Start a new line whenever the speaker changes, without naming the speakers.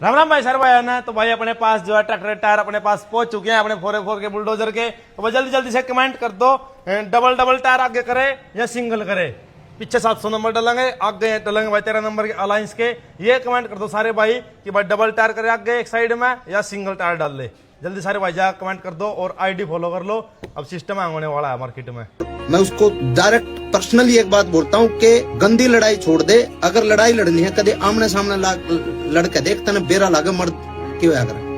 राम राम भाई सर भाई है ना। तो भाई अपने पास जो है ट्रैक्टर टायर अपने पास पहुंच चुके हैं अपने 4x4 के बुलडोजर के। तो भाई जल्दी जल्दी से कमेंट कर दो, डबल डबल टायर आगे करे या सिंगल करे। पीछे 700 नंबर डालेंगे, आगे डालेंगे भाई 13 नंबर के अलायंस के। ये कमेंट कर दो सारे भाई कि भाई डबल टायर करे आगे एक साइड में या सिंगल टायर डाल ले। जल्दी सारे भाई जा कमेंट कर दो और आईडी फॉलो कर लो। अब सिस्टम होने वाला है मार्केट में।
मैं उसको डायरेक्ट पर्सनली एक बात बोलता हूँ कि गंदी लड़ाई छोड़ दे। अगर लड़ाई लड़नी है कदे आमने सामने लड़ के देख, तने बेरा लागे मर्द क्यों आकर।